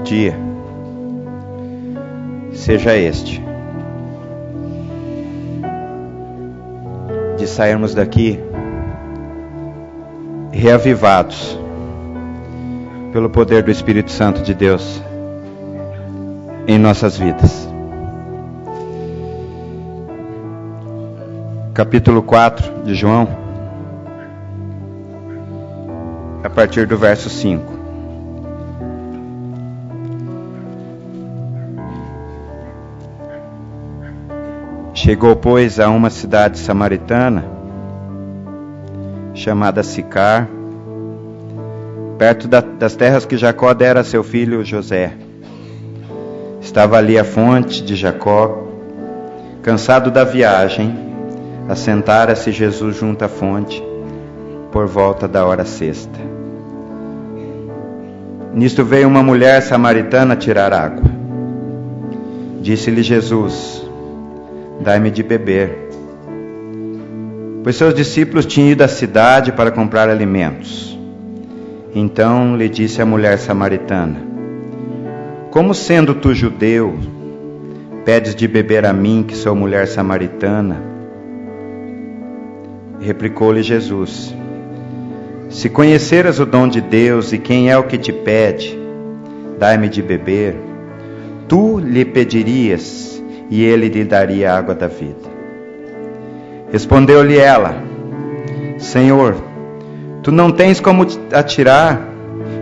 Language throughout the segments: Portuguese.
dia seja este: de sairmos daqui reavivados pelo poder do Espírito Santo de Deus em nossas vidas. Capítulo 4 de João, a partir do verso 5. Chegou, pois, a uma cidade samaritana, chamada Sicar, perto das terras que Jacó dera a seu filho José. Estava ali a fonte de Jacó. Cansado da viagem, assentara-se Jesus junto à fonte, por volta da hora sexta. Nisto veio uma mulher samaritana tirar água. Disse-lhe Jesus: dai-me de beber. Pois seus discípulos tinham ido à cidade para comprar alimentos. Então lhe disse a mulher samaritana: como sendo tu judeu, pedes de beber a mim, que sou mulher samaritana? Replicou-lhe Jesus: se conheceras o dom de Deus e quem é o que te pede, dai-me de beber, tu lhe pedirias e ele lhe daria a água da vida. Respondeu-lhe ela: Senhor, tu não tens como atirar,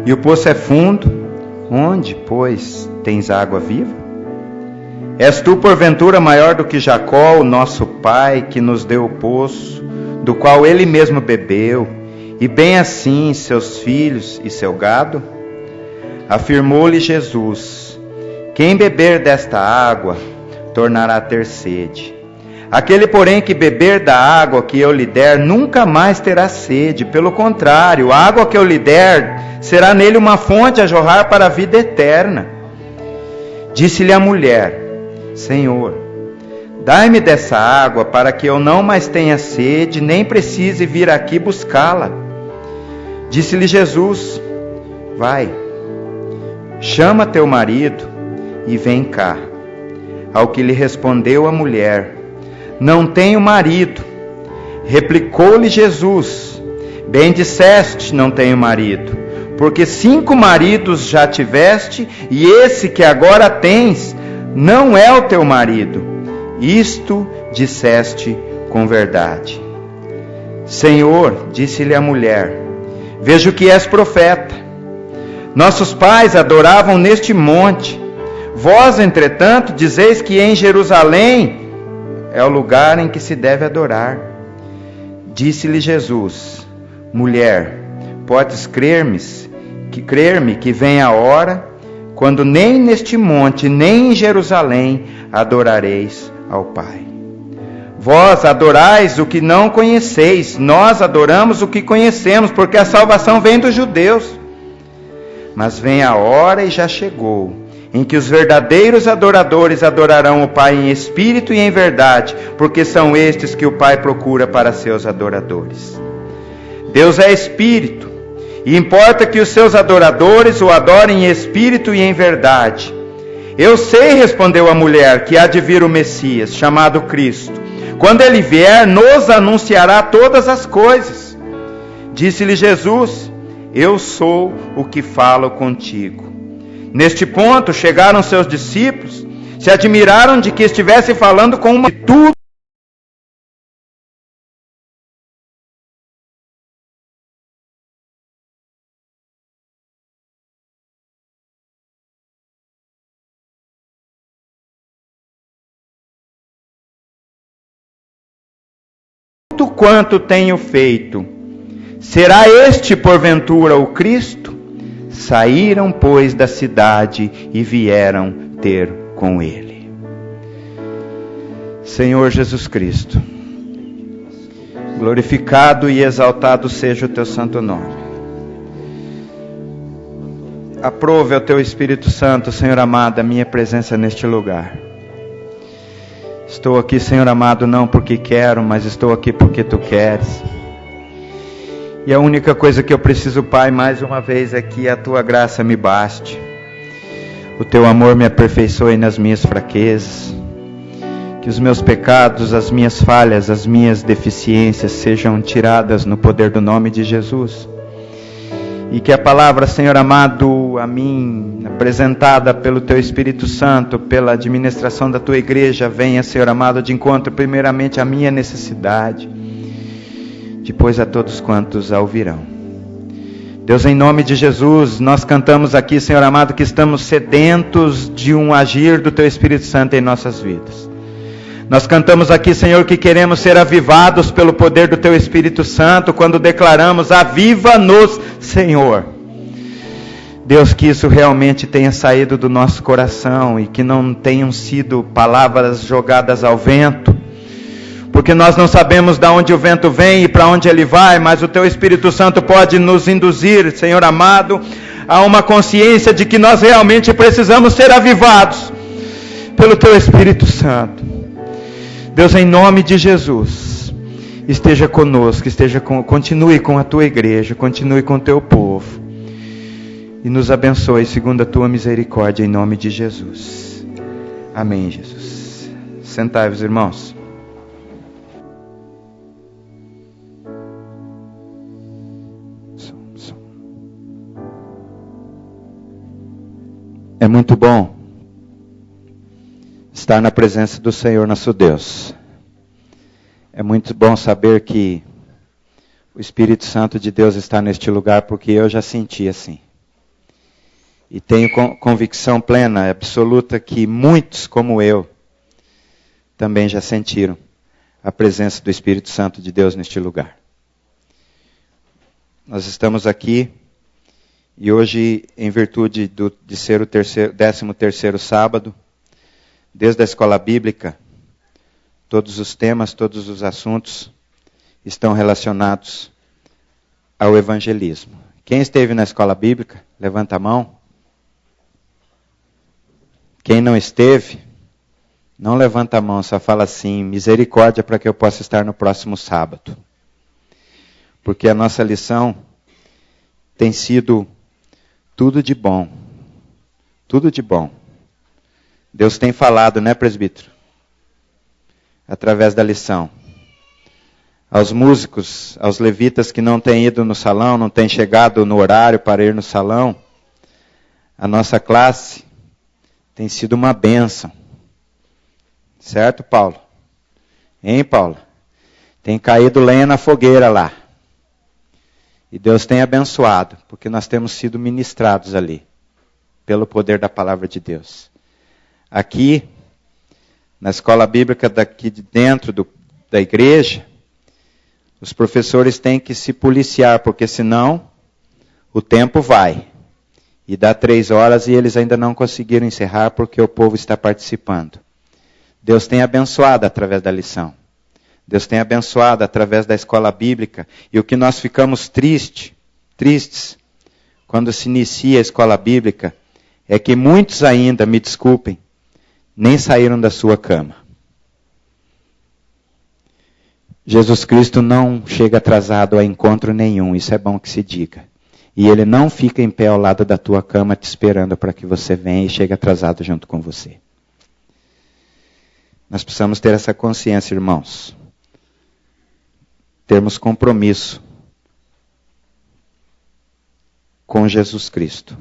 e o poço é fundo. Onde, pois, tens água viva? És tu, porventura, maior do que Jacó, o nosso pai, que nos deu o poço, do qual ele mesmo bebeu, e bem assim seus filhos e seu gado? Afirmou-lhe Jesus: quem beber desta água tornará a ter sede. Aquele, porém, que beber da água que eu lhe der, nunca mais terá sede. Pelo contrário, a água que eu lhe der será nele uma fonte a jorrar para a vida eterna. Disse-lhe a mulher: Senhor, dai-me dessa água para que eu não mais tenha sede, nem precise vir aqui buscá-la. Disse-lhe Jesus: vai, chama teu marido e vem cá. Ao que lhe respondeu a mulher: não tenho marido. Replicou-lhe Jesus: bem disseste, não tenho marido, porque 5 maridos já tiveste, e esse que agora tens não é o teu marido. Isto disseste com verdade. Senhor, disse-lhe a mulher, vejo que és profeta. Nossos pais adoravam neste monte. Vós, entretanto, dizeis que em Jerusalém é o lugar em que se deve adorar. Disse-lhe Jesus: mulher, podes crer-me que vem a hora, quando nem neste monte, nem em Jerusalém adorareis ao Pai. Vós adorais o que não conheceis, nós adoramos o que conhecemos, porque a salvação vem dos judeus. Mas vem a hora, e já chegou, em que os verdadeiros adoradores adorarão o Pai em espírito e em verdade, porque são estes que o Pai procura para seus adoradores. Deus é espírito, e importa que os seus adoradores o adorem em espírito e em verdade. Eu sei, respondeu a mulher, que há de vir o Messias, chamado Cristo. Quando ele vier, nos anunciará todas as coisas. Disse-lhe Jesus: eu sou o que falo contigo. Neste ponto, chegaram seus discípulos, se admiraram de que estivesse falando com uma tudo. Quanto tenho feito, será este porventura o Cristo? Saíram, pois, da cidade e vieram ter com ele. Senhor Jesus Cristo, glorificado e exaltado seja o teu santo nome. Aprove ao teu Espírito Santo, Senhor amado, a minha presença neste lugar. Estou aqui, Senhor amado, não porque quero, mas estou aqui porque Tu queres. E a única coisa que eu preciso, Pai, mais uma vez é que a Tua graça me baste. o teu amor me aperfeiçoe nas minhas fraquezas. Que os meus pecados, as minhas falhas, as minhas deficiências sejam tiradas no poder do nome de Jesus. E que a palavra, Senhor amado, a mim, apresentada pelo Teu Espírito Santo, pela administração da Tua igreja, venha, Senhor amado, de encontro primeiramente à minha necessidade, depois a todos quantos a ouvirão. Deus, em nome de Jesus, nós cantamos aqui, Senhor amado, que estamos sedentos de um agir do Teu Espírito Santo em nossas vidas. Nós cantamos aqui, Senhor, que queremos ser avivados pelo poder do Teu Espírito Santo, quando declaramos: aviva-nos, Senhor. Deus, que isso realmente tenha saído do nosso coração e que não tenham sido palavras jogadas ao vento, porque nós não sabemos de onde o vento vem e para onde ele vai, mas o Teu Espírito Santo pode nos induzir, Senhor amado, a uma consciência de que nós realmente precisamos ser avivados pelo Teu Espírito Santo. Deus, em nome de Jesus, esteja conosco, continue com a Tua igreja, continue com o Teu povo, e nos abençoe segundo a Tua misericórdia, em nome de Jesus. Amém, Jesus. Sentai-vos, irmãos. É muito bom estar na presença do Senhor nosso Deus. É muito bom saber que o Espírito Santo de Deus está neste lugar, porque eu já senti assim. E tenho convicção plena, absoluta, que muitos como eu também já sentiram a presença do Espírito Santo de Deus neste lugar. Nós estamos aqui e hoje, em virtude de ser o 13º sábado, desde a escola bíblica, todos os temas, todos os assuntos estão relacionados ao evangelismo. Quem esteve na escola bíblica, levanta a mão. Quem não esteve, não levanta a mão, só fala assim: misericórdia para que eu possa estar no próximo sábado. Porque a nossa lição tem sido tudo de bom. Tudo de bom. Deus tem falado, né, presbítero? Através da lição. Aos músicos, aos levitas que não têm ido no salão, não têm chegado no horário para ir no salão, a nossa classe tem sido uma bênção. Certo, Paulo? Hein, Paulo? Tem caído lenha na fogueira lá. E Deus tem abençoado, porque nós temos sido ministrados ali, pelo poder da palavra de Deus. Aqui, na escola bíblica daqui de dentro da igreja, os professores têm que se policiar, porque senão o tempo vai. E dá 3 horas e eles ainda não conseguiram encerrar porque o povo está participando. Deus tem abençoado através da lição. Deus tem abençoado através da escola bíblica. E o que nós ficamos tristes, quando se inicia a escola bíblica, é que muitos ainda, me desculpem, nem saíram da sua cama. Jesus Cristo não chega atrasado a encontro nenhum, isso é bom que se diga. E Ele não fica em pé ao lado da tua cama te esperando para que você venha e chegue atrasado junto com você. Nós precisamos ter essa consciência, irmãos. Termos compromisso com Jesus Cristo.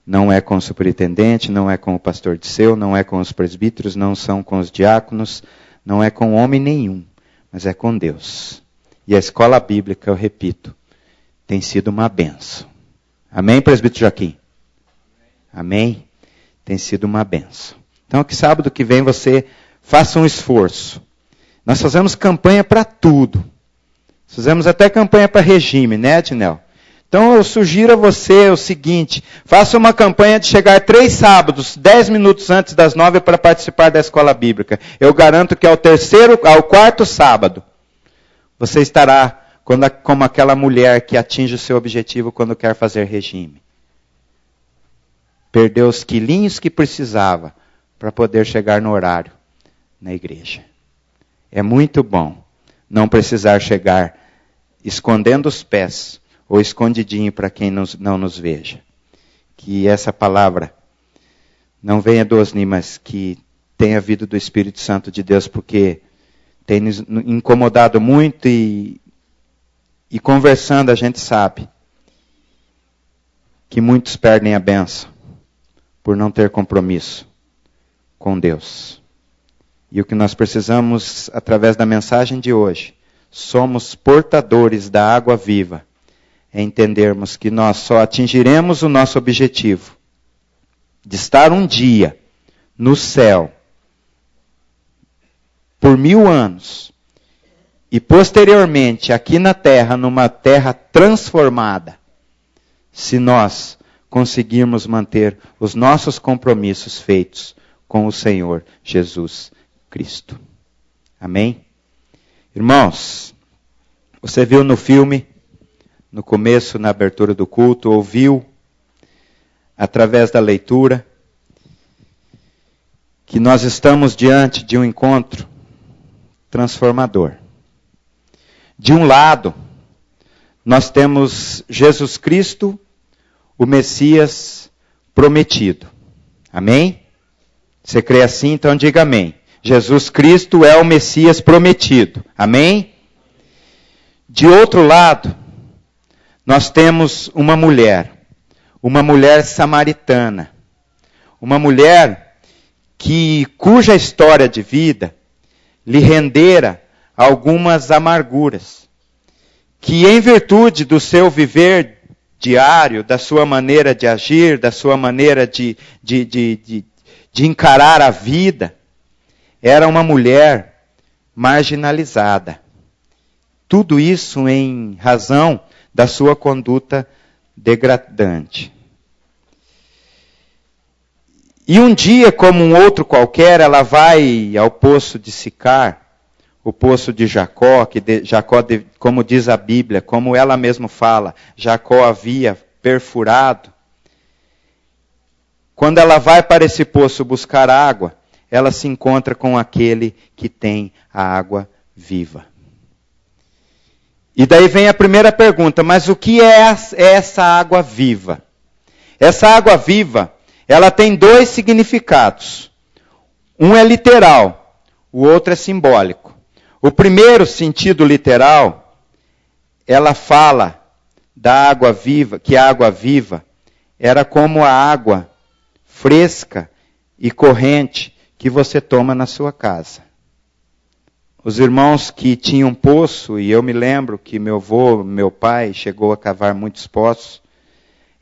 Não é com o superintendente, não é com o pastor Disseu, não é com os presbíteros, não são com os diáconos, não é com homem nenhum, mas é com Deus. E a escola bíblica, eu repito, tem sido uma bênção. Amém, presbítero Joaquim? Amém? Tem sido uma bênção. Então, que sábado que vem você faça um esforço. Nós fazemos campanha para tudo. Fizemos até campanha para regime, né, Ednel? Então eu sugiro a você o seguinte: faça uma campanha de chegar 3 sábados, 10 minutos antes das 9 para participar da escola bíblica. Eu garanto que ao 4º sábado, você estará como aquela mulher que atinge o seu objetivo quando quer fazer regime. Perdeu os quilinhos que precisava para poder chegar no horário na igreja. É muito bom não precisar chegar escondendo os pés ou escondidinho para quem não nos veja. Que essa palavra Não venha do Osni, mas que tenha vindo do Espírito Santo de Deus, porque tem nos incomodado muito e conversando a gente sabe que muitos perdem a bênção por não ter compromisso com Deus. E o que nós precisamos, através da mensagem de hoje, somos portadores da água viva, é entendermos que nós só atingiremos o nosso objetivo de estar um dia no céu por 1000 anos e posteriormente aqui na terra, numa terra transformada, se nós conseguirmos manter os nossos compromissos feitos com o Senhor Jesus Cristo. Amém? Irmãos, você viu no filme, no começo, na abertura do culto, ouviu, através da leitura, que nós estamos diante de um encontro transformador. De um lado, nós temos Jesus Cristo, o Messias prometido. Amém? Você crê assim? Então diga amém. Jesus Cristo é o Messias prometido. Amém? De outro lado, nós temos uma mulher samaritana, uma mulher cuja história de vida lhe rendera algumas amarguras, que em virtude do seu viver diário, da sua maneira de agir, da sua maneira de encarar a vida, era uma mulher marginalizada. Tudo isso em razão da sua conduta degradante. E um dia, como um outro qualquer, ela vai ao poço de Sicar, o poço de Jacó, como diz a Bíblia, como ela mesma fala, Jacó havia perfurado. Quando ela vai para esse poço buscar água, ela se encontra com aquele que tem a água viva. E daí vem a primeira pergunta, mas o que é essa água viva? Essa água viva, ela tem 2 significados. Um é literal, o outro é simbólico. O primeiro sentido literal, ela fala da água viva, que a água viva era como a água fresca e corrente que você toma na sua casa. Os irmãos que tinham poço, e eu me lembro que meu pai chegou a cavar muitos poços,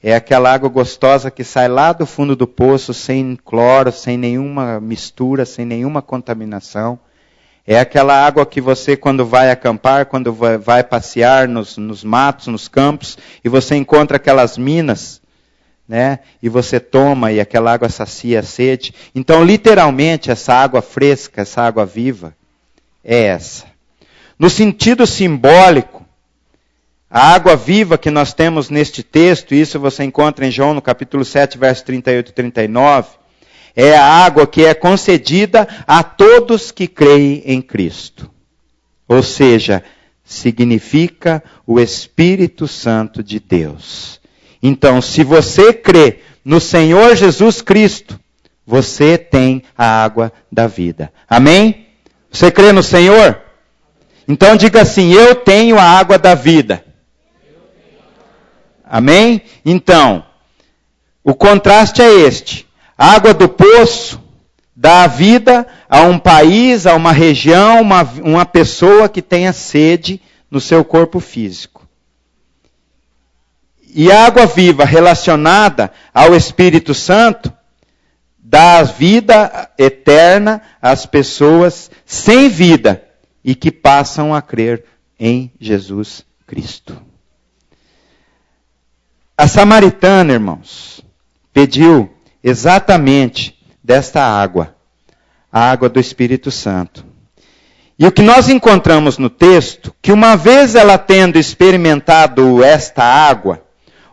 é aquela água gostosa que sai lá do fundo do poço, sem cloro, sem nenhuma mistura, sem nenhuma contaminação. É aquela água que você, quando vai acampar, quando vai passear nos matos, nos campos, e você encontra aquelas minas, né? E você toma e aquela água sacia a sede. Então, literalmente, essa água fresca, essa água viva, é essa. No sentido simbólico, a água viva que nós temos neste texto, isso você encontra em João no capítulo 7, verso 38 e 39, é a água que é concedida a todos que creem em Cristo. Ou seja, significa o Espírito Santo de Deus. Então, se você crê no Senhor Jesus Cristo, você tem a água da vida. Amém? Você crê no Senhor? Então diga assim, eu tenho a água da vida. Amém? Então, o contraste é este. A água do poço dá vida a um país, a uma região, uma pessoa que tenha sede no seu corpo físico. E a água viva relacionada ao Espírito Santo dá vida eterna às pessoas sem vida e que passam a crer em Jesus Cristo. A samaritana, irmãos, pediu exatamente desta água, a água do Espírito Santo. E o que nós encontramos no texto, que uma vez ela tendo experimentado esta água,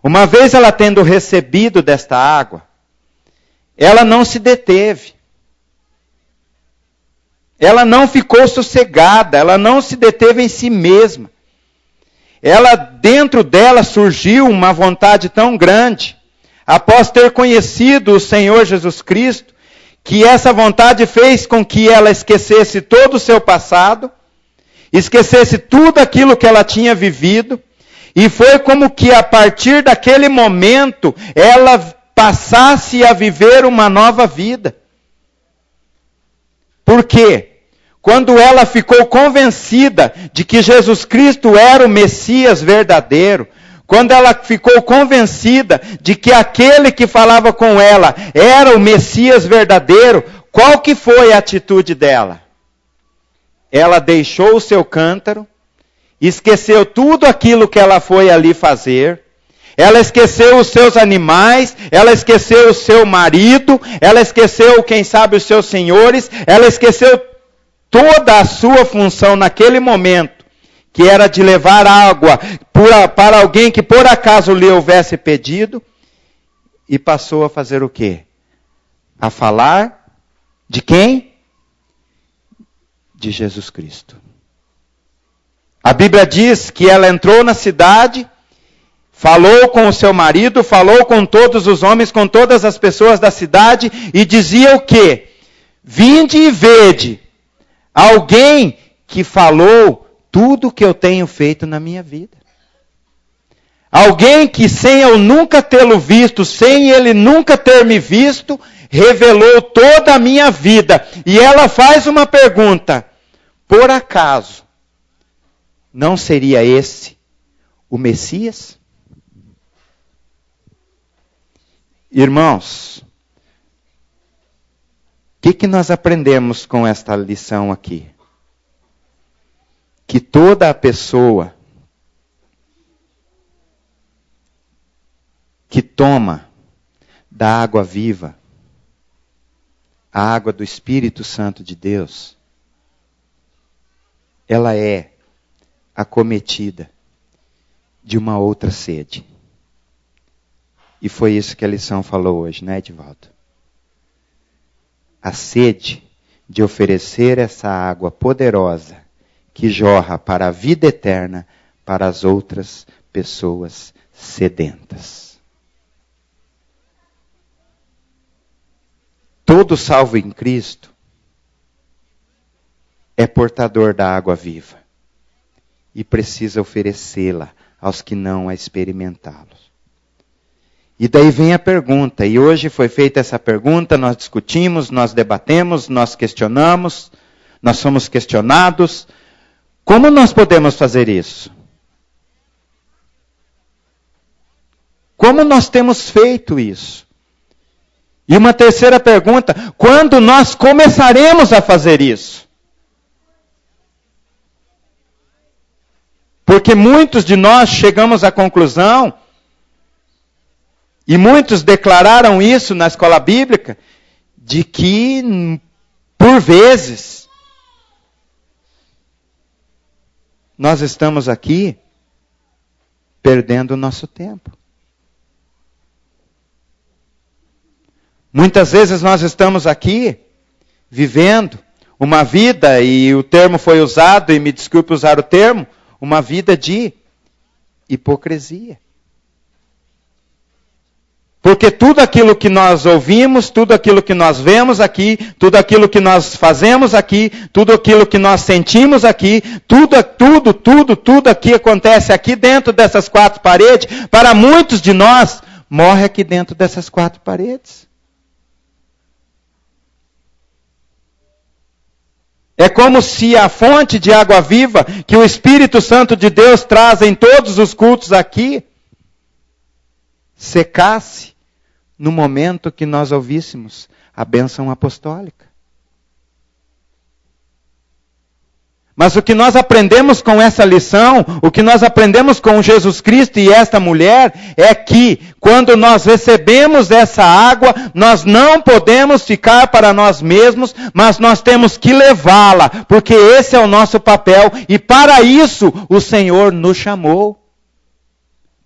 uma vez ela tendo recebido desta água, ela não se deteve. Ela não ficou sossegada, ela não se deteve em si mesma. Dentro dela surgiu uma vontade tão grande, após ter conhecido o Senhor Jesus Cristo, que essa vontade fez com que ela esquecesse todo o seu passado, esquecesse tudo aquilo que ela tinha vivido, e foi como que a partir daquele momento ela passasse a viver uma nova vida. Por quê? Quando ela ficou convencida de que Jesus Cristo era o Messias verdadeiro, quando ela ficou convencida de que aquele que falava com ela era o Messias verdadeiro, qual que foi a atitude dela? Ela deixou o seu cântaro, esqueceu tudo aquilo que ela foi ali fazer, ela esqueceu os seus animais, ela esqueceu o seu marido, ela esqueceu, quem sabe, os seus senhores, ela esqueceu toda a sua função naquele momento, que era de levar água para alguém que por acaso lhe houvesse pedido, e passou a fazer o quê? A falar de quem? De Jesus Cristo. A Bíblia diz que ela entrou na cidade, falou com o seu marido, falou com todos os homens, com todas as pessoas da cidade, e dizia o quê? Vinde e vede alguém que falou tudo o que eu tenho feito na minha vida. Alguém que sem eu nunca tê-lo visto, sem ele nunca ter me visto, revelou toda a minha vida. E ela faz uma pergunta: por acaso, não seria esse o Messias? Irmãos, o que nós aprendemos com esta lição aqui? Que toda a pessoa que toma da água viva, a água do Espírito Santo de Deus, ela é acometida de uma outra sede. E foi isso que a lição falou hoje, né, Edivaldo? A sede de oferecer essa água poderosa que jorra para a vida eterna para as outras pessoas sedentas. Todo salvo em Cristo é portador da água viva e precisa oferecê-la aos que não a experimentaram. E daí vem a pergunta, e hoje foi feita essa pergunta, nós discutimos, nós debatemos, nós questionamos, nós somos questionados. Como nós podemos fazer isso? Como nós temos feito isso? E uma terceira pergunta, quando nós começaremos a fazer isso? Porque muitos de nós chegamos à conclusão, e muitos declararam isso na escola bíblica, de que, por vezes, nós estamos aqui perdendo o nosso tempo. Muitas vezes nós estamos aqui vivendo uma vida, e o termo foi usado, e me desculpe usar o termo, uma vida de hipocrisia. Porque tudo aquilo que nós ouvimos, tudo aquilo que nós vemos aqui, tudo aquilo que nós fazemos aqui, tudo aquilo que nós sentimos aqui, tudo aqui acontece aqui dentro dessas quatro paredes, para muitos de nós, morre aqui dentro dessas quatro paredes. É como se a fonte de água viva que o Espírito Santo de Deus traz em todos os cultos aqui, secasse no momento que nós ouvíssemos a bênção apostólica. Mas o que nós aprendemos com essa lição, o que nós aprendemos com Jesus Cristo e esta mulher, é que quando nós recebemos essa água, nós não podemos ficar para nós mesmos, mas nós temos que levá-la, porque esse é o nosso papel, e para isso o Senhor nos chamou.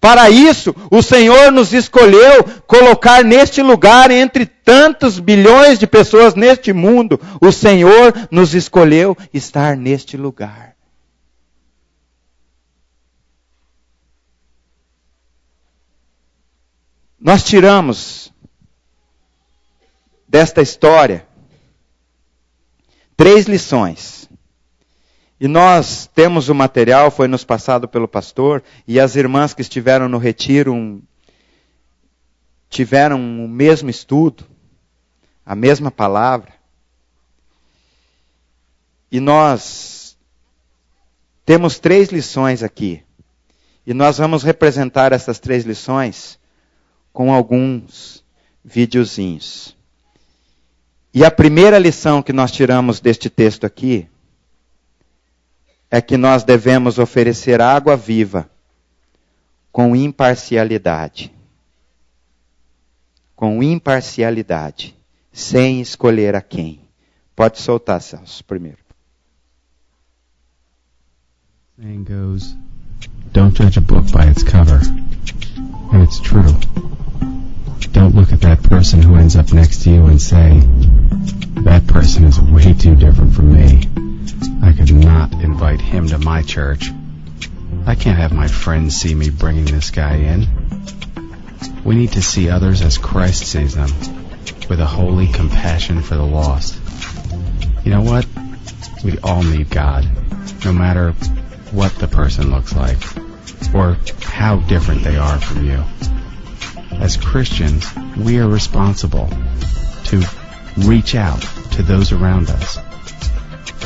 Para isso, o Senhor nos escolheu colocar neste lugar, entre tantos bilhões de pessoas neste mundo, o Senhor nos escolheu estar neste lugar. Nós tiramos desta história 3 lições. E nós temos o material, foi nos passado pelo pastor, e as irmãs que estiveram no retiro tiveram o mesmo estudo, a mesma palavra. E nós temos 3 lições aqui. E nós vamos representar essas 3 lições com alguns videozinhos. E a primeira lição que nós tiramos deste texto aqui é que nós devemos oferecer água viva com imparcialidade. Com imparcialidade, sem escolher a quem. Pode soltar, Celso, primeiro. Saying goes, don't judge a book by its cover. And it's true. Don't look at that person who ends up next to you and say, that person is way too different from me. I could not invite him to my church. I can't have my friends see me bringing this guy in. We need to see others as Christ sees them, with a holy compassion for the lost. You know what? We all need God, no matter what the person looks like, or how different they are from you. As Christians, we are responsible to reach out to those around us.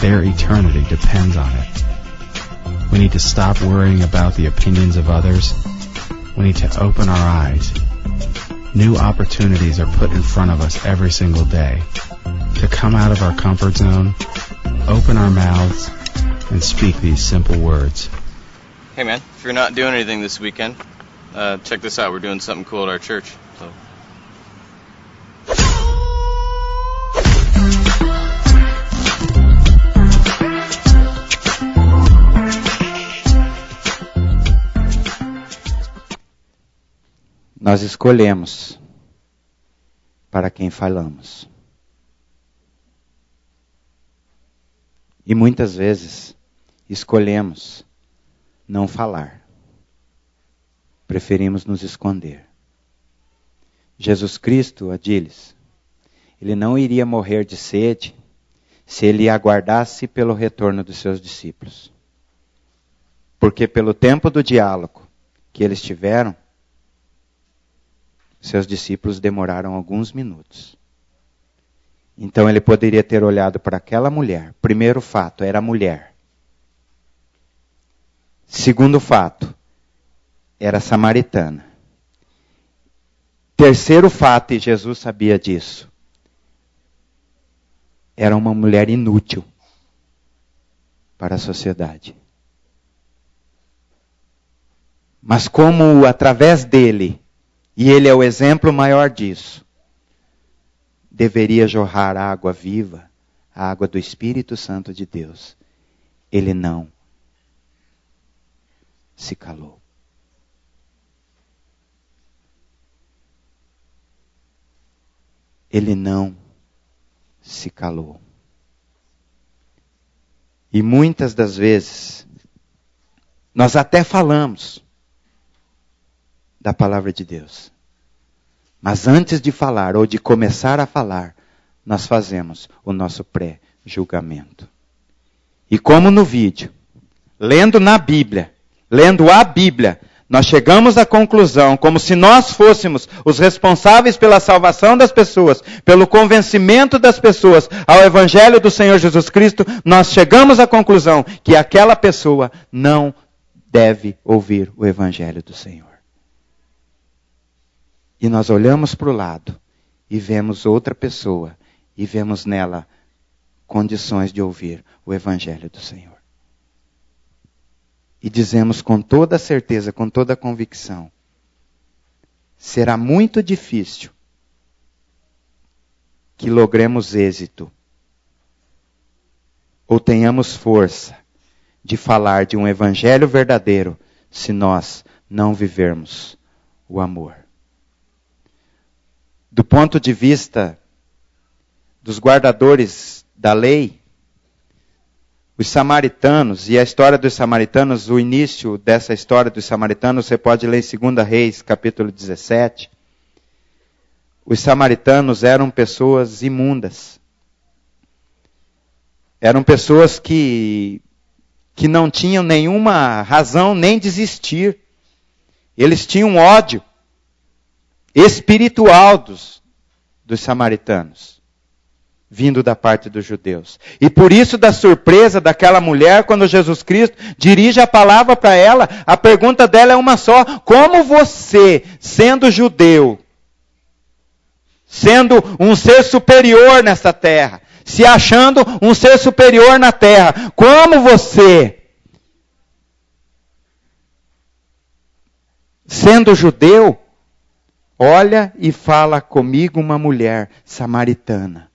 Their eternity depends on it. We need to stop worrying about the opinions of others. We need to open our eyes. New opportunities are put in front of us every single day to come out of our comfort zone, open our mouths, and speak these simple words. Hey man, if you're not doing anything this weekend, check this out. We're doing something cool at our church. So. Nós escolhemos para quem falamos. E muitas vezes escolhemos não falar. Preferimos nos esconder. Jesus Cristo, Adílis, ele não iria morrer de sede se ele aguardasse pelo retorno dos seus discípulos. Porque pelo tempo do diálogo que eles tiveram, seus discípulos demoraram alguns minutos. Então ele poderia ter olhado para aquela mulher. Primeiro fato, era mulher. Segundo fato, era samaritana. Terceiro fato, e Jesus sabia disso, era uma mulher inútil para a sociedade. Mas como através dele, e ele é o exemplo maior disso, deveria jorrar a água viva, a água do Espírito Santo de Deus, ele não se calou. Ele não se calou. E muitas das vezes, nós até falamos da palavra de Deus. Mas antes de falar, ou de começar a falar, nós fazemos o nosso pré-julgamento. E como no vídeo, lendo a Bíblia, nós chegamos à conclusão, como se nós fôssemos os responsáveis pela salvação das pessoas, pelo convencimento das pessoas ao Evangelho do Senhor Jesus Cristo, nós chegamos à conclusão que aquela pessoa não deve ouvir o Evangelho do Senhor. E nós olhamos para o lado e vemos outra pessoa e vemos nela condições de ouvir o Evangelho do Senhor. E dizemos com toda certeza, com toda convicção, será muito difícil que logremos êxito ou tenhamos força de falar de um Evangelho verdadeiro se nós não vivermos o amor. Do ponto de vista dos guardadores da lei, os samaritanos, e a história dos samaritanos, o início dessa história dos samaritanos, você pode ler em 2 Reis, capítulo 17. Os samaritanos eram pessoas imundas. Eram pessoas que não tinham nenhuma razão nem de existir. Eles tinham ódio espiritual dos samaritanos, vindo da parte dos judeus. E por isso da surpresa daquela mulher, quando Jesus Cristo dirige a palavra para ela, a pergunta dela é uma só: como você, sendo judeu, sendo um ser superior nesta terra, se achando um ser superior na terra, como você, sendo judeu, olha e fala comigo uma mulher samaritana?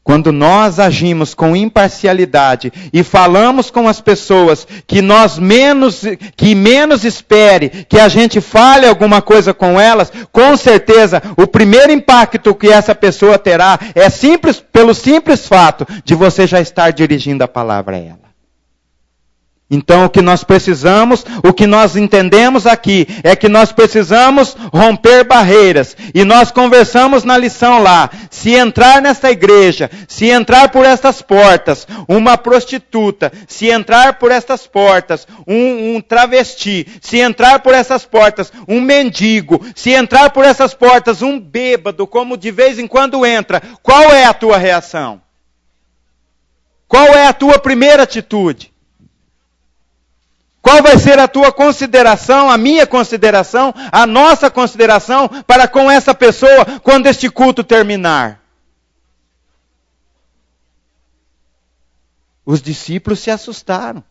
Quando nós agimos com imparcialidade e falamos com as pessoas que menos espere que a gente fale alguma coisa com elas, com certeza o primeiro impacto que essa pessoa terá é pelo simples fato de você já estar dirigindo a palavra a ela. Então o que nós precisamos, o que nós entendemos aqui, é que nós precisamos romper barreiras. E nós conversamos na lição lá, se entrar nesta igreja, se entrar por estas portas, uma prostituta, se entrar por estas portas, um travesti, se entrar por essas portas, um mendigo, se entrar por essas portas, um bêbado, como de vez em quando entra, qual é a tua reação? Qual é a tua primeira atitude? Qual vai ser a tua consideração, a minha consideração, a nossa consideração para com essa pessoa quando este culto terminar? Os discípulos se assustaram.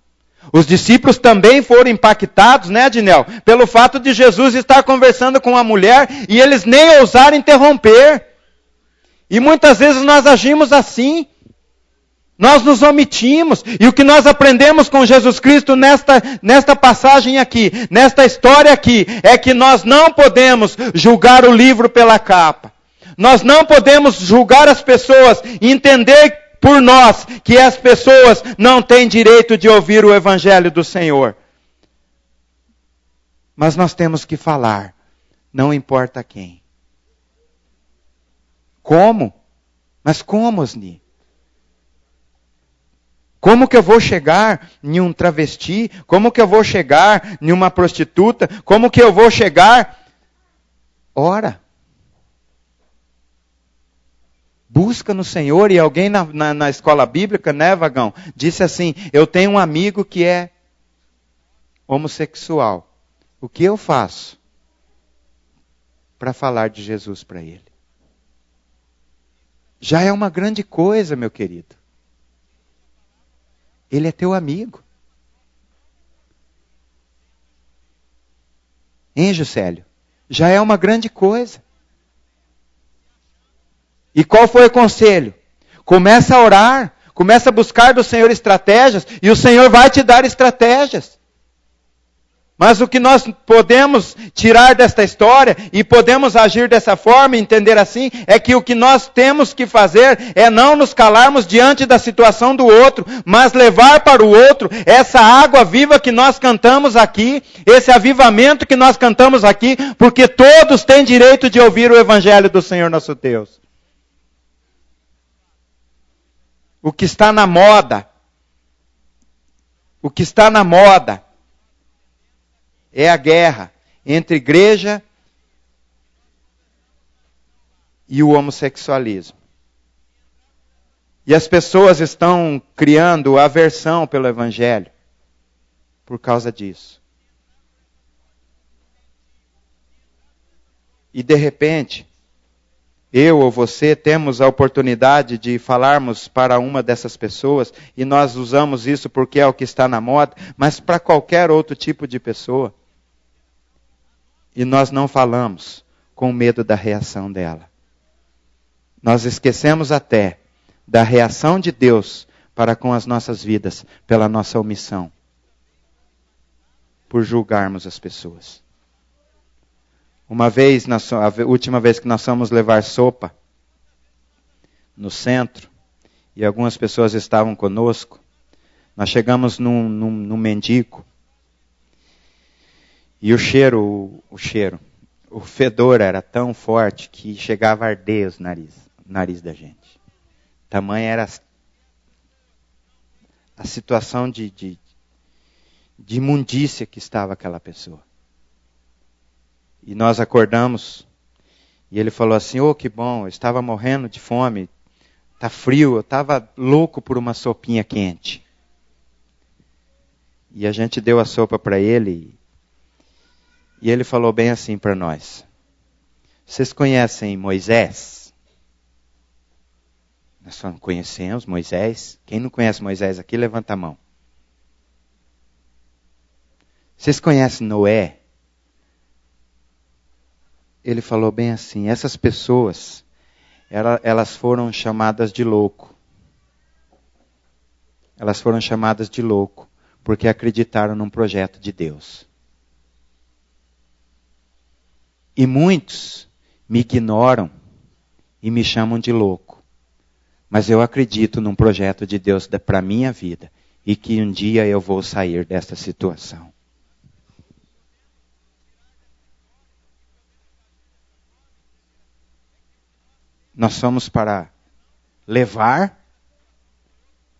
Os discípulos também foram impactados, né, Adinel? Pelo fato de Jesus estar conversando com a mulher e eles nem ousaram interromper. E muitas vezes nós agimos assim. Nós nos omitimos. E o que nós aprendemos com Jesus Cristo nesta passagem aqui, nesta história aqui, é que nós não podemos julgar o livro pela capa. Nós não podemos julgar as pessoas e entender por nós que as pessoas não têm direito de ouvir o Evangelho do Senhor. Mas nós temos que falar, não importa quem. Como? Mas como, Osni? Como que eu vou chegar em um travesti? Como que eu vou chegar em uma prostituta? Como que eu vou chegar? Ora. Busca no Senhor. E alguém na escola bíblica, né, Vagão, disse assim: eu tenho um amigo que é homossexual. O que eu faço para falar de Jesus para ele? Já é uma grande coisa, meu querido. Ele é teu amigo. Hein, Juscelio? Já é uma grande coisa. E qual foi o conselho? Começa a orar, começa a buscar do Senhor estratégias, e o Senhor vai te dar estratégias. Mas o que nós podemos tirar desta história, e podemos agir dessa forma, entender assim, é que o que nós temos que fazer é não nos calarmos diante da situação do outro, mas levar para o outro essa água viva que nós cantamos aqui, esse avivamento que nós cantamos aqui, porque todos têm direito de ouvir o Evangelho do Senhor nosso Deus. O que está na moda, é a guerra entre igreja e o homossexualismo. E as pessoas estão criando aversão pelo Evangelho por causa disso. E de repente, eu ou você temos a oportunidade de falarmos para uma dessas pessoas, e nós usamos isso porque é o que está na moda, mas para qualquer outro tipo de pessoa. E nós não falamos com medo da reação dela. Nós esquecemos até da reação de Deus para com as nossas vidas pela nossa omissão, por julgarmos as pessoas. Uma vez, a última vez que nós fomos levar sopa no centro, e algumas pessoas estavam conosco, nós chegamos num mendigo, e o cheiro, o fedor era tão forte que chegava a arder o nariz da gente. Tamanha era a situação de imundícia que estava aquela pessoa. E nós acordamos, e ele falou assim, que bom, eu estava morrendo de fome, tá frio, eu estava louco por uma sopinha quente. E a gente deu a sopa para ele, e ele falou bem assim para nós. Vocês conhecem Moisés? Nós só conhecemos Moisés. Quem não conhece Moisés aqui, levanta a mão. Vocês conhecem Noé? Ele falou bem assim, essas pessoas, elas foram chamadas de louco. Elas foram chamadas de louco, porque acreditaram num projeto de Deus. E muitos me ignoram e me chamam de louco. Mas eu acredito num projeto de Deus para a minha vida, e que um dia eu vou sair desta situação. Nós somos para levar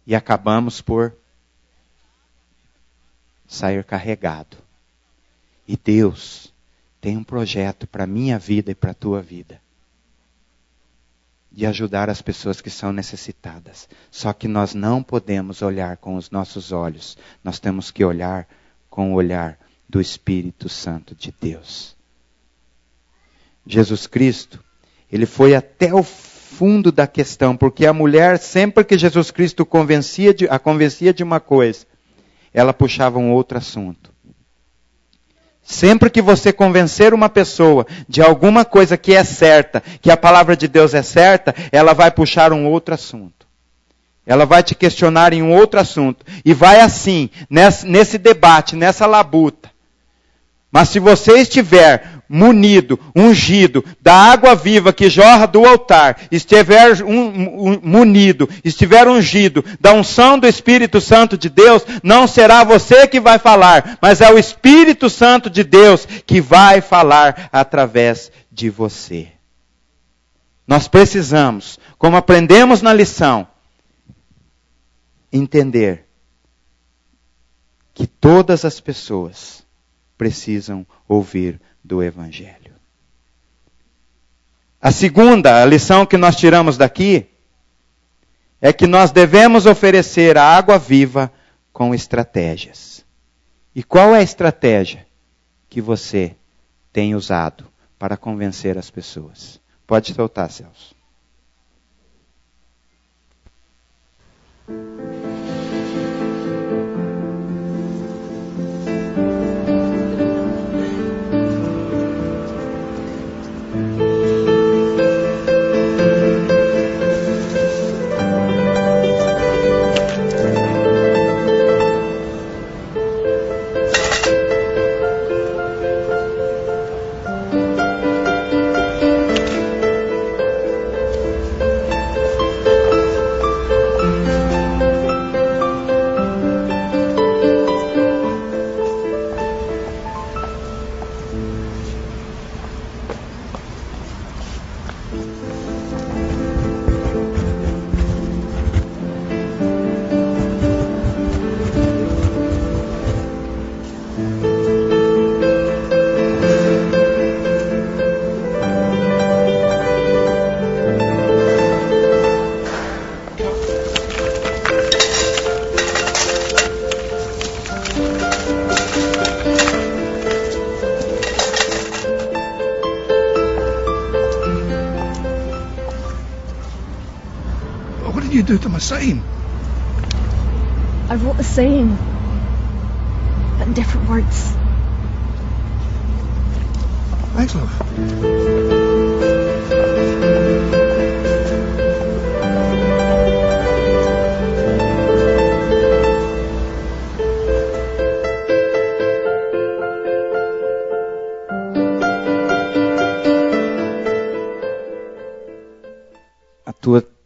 e acabamos por sair carregado. E Deus tem um projeto para a minha vida e para a tua vida. De ajudar as pessoas que são necessitadas. Só que nós não podemos olhar com os nossos olhos. Nós temos que olhar com o olhar do Espírito Santo de Deus. Jesus Cristo, ele foi até o fundo da questão, porque a mulher, sempre que Jesus Cristo a convencia de uma coisa, ela puxava um outro assunto. Sempre que você convencer uma pessoa de alguma coisa que é certa, que a palavra de Deus é certa, ela vai puxar um outro assunto. Ela vai te questionar em um outro assunto. E vai assim, nesse debate, nessa labuta. Mas se você estiver munido, ungido da água viva que jorra do altar, estiver munido, estiver ungido da unção do Espírito Santo de Deus, não será você que vai falar, mas é o Espírito Santo de Deus que vai falar através de você. Nós precisamos, como aprendemos na lição, entender que todas as pessoas precisam ouvir do Evangelho. A lição que nós tiramos daqui é que nós devemos oferecer a água viva com estratégias. E qual é a estratégia que você tem usado para convencer as pessoas? Pode soltar, Celso. What did you do to my sign? I wrote the saying, but in different words. Thanks, love.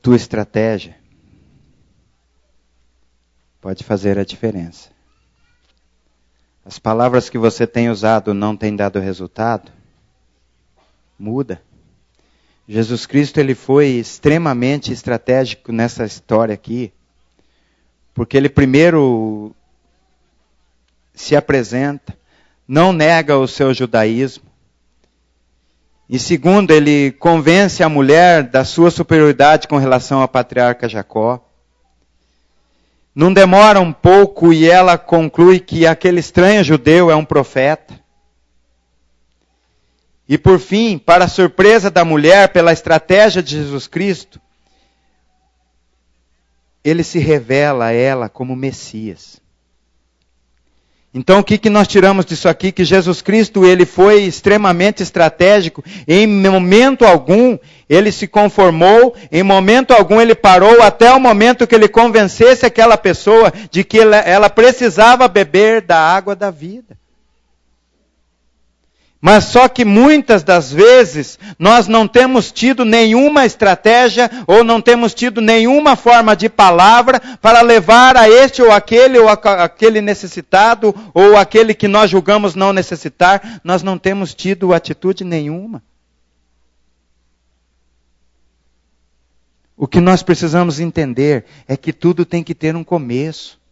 Tua estratégia pode fazer a diferença. As palavras que você tem usado não têm dado resultado. muda. Jesus Cristo, ele foi extremamente estratégico nessa história aqui, porque ele primeiro se apresenta, não nega o seu judaísmo, e segundo, ele convence a mulher da sua superioridade com relação ao patriarca Jacó. Não demora um pouco e ela conclui que aquele estranho judeu é um profeta. E por fim, para a surpresa da mulher, pela estratégia de Jesus Cristo, ele se revela a ela como Messias. Então o que nós tiramos disso aqui? Que Jesus Cristo, ele foi extremamente estratégico. Em momento algum ele se conformou, em momento algum ele parou, até o momento que ele convencesse aquela pessoa de que ela precisava beber da água da vida. Mas só que muitas das vezes nós não temos tido nenhuma estratégia ou não temos tido nenhuma forma de palavra para levar a este ou aquele necessitado ou aquele que nós julgamos não necessitar. Nós não temos tido atitude nenhuma. O que nós precisamos entender é que tudo tem que ter um começo.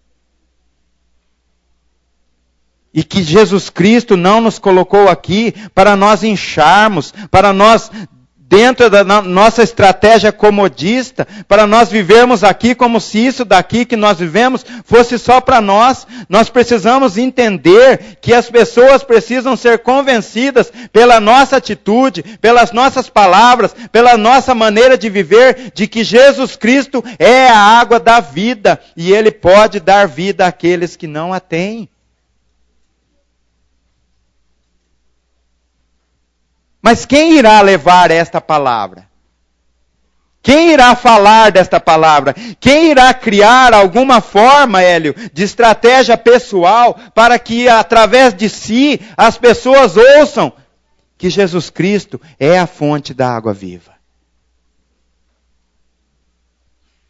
E que Jesus Cristo não nos colocou aqui para nós incharmos, para nós, dentro da nossa estratégia comodista, para nós vivermos aqui como se isso daqui que nós vivemos fosse só para nós. Nós precisamos entender que as pessoas precisam ser convencidas pela nossa atitude, pelas nossas palavras, pela nossa maneira de viver, de que Jesus Cristo é a água da vida e Ele pode dar vida àqueles que não a têm. Mas quem irá levar esta palavra? Quem irá falar desta palavra? Quem irá criar alguma forma, Hélio, de estratégia pessoal para que através de si as pessoas ouçam que Jesus Cristo é a fonte da água viva?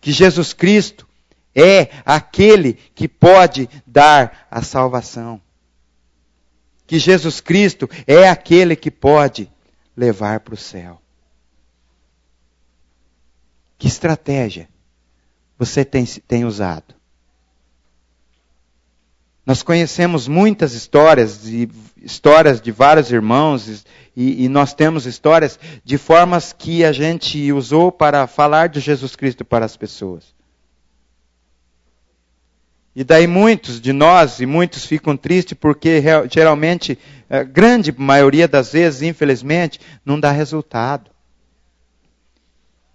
Que Jesus Cristo é aquele que pode dar a salvação. Que Jesus Cristo é aquele que pode levar para o céu. Que estratégia você tem usado? Nós conhecemos muitas histórias de vários irmãos, e nós temos histórias de formas que a gente usou para falar de Jesus Cristo para as pessoas. E daí muitos de nós, e muitos ficam tristes porque geralmente, a grande maioria das vezes, infelizmente, não dá resultado.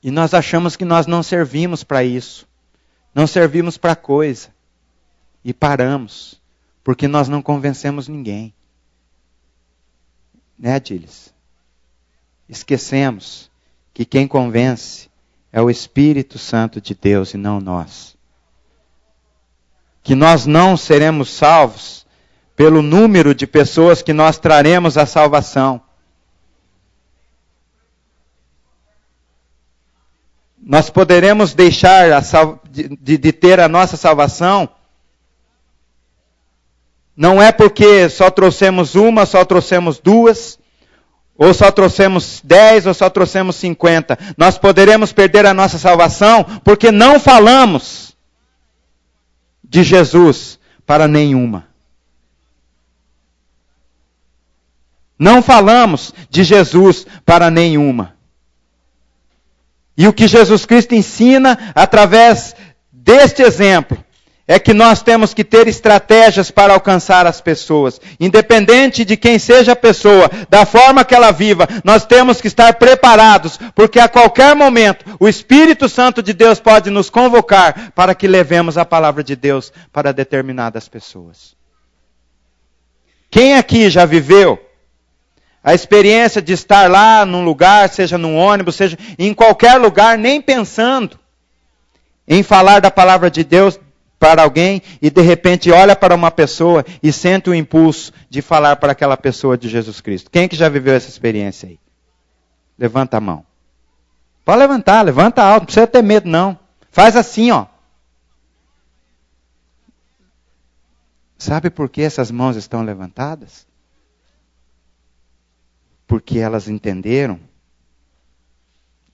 E nós achamos que nós não servimos para isso. Não servimos para coisa. E paramos. Porque nós não convencemos ninguém. Né, Adílis? Esquecemos que quem convence é o Espírito Santo de Deus e não nós. Que nós não seremos salvos pelo número de pessoas que nós traremos à salvação. Nós poderemos deixar de ter a nossa salvação, não é porque só trouxemos uma, só trouxemos duas, ou só trouxemos 10, ou só trouxemos 50. Nós poderemos perder a nossa salvação porque não falamos de Jesus para nenhuma. Não falamos de Jesus para nenhuma. E o que Jesus Cristo ensina através deste exemplo é que nós temos que ter estratégias para alcançar as pessoas. Independente de quem seja a pessoa, da forma que ela viva, nós temos que estar preparados, porque a qualquer momento o Espírito Santo de Deus pode nos convocar para que levemos a palavra de Deus para determinadas pessoas. Quem aqui já viveu a experiência de estar lá num lugar, seja num ônibus, seja em qualquer lugar, nem pensando em falar da palavra de Deus para alguém, e de repente olha para uma pessoa e sente o impulso de falar para aquela pessoa de Jesus Cristo? Quem que já viveu essa experiência aí? Levanta a mão. Pode levantar, levanta alto, não precisa ter medo não. Faz assim, ó. Sabe por que essas mãos estão levantadas? porque elas entenderam,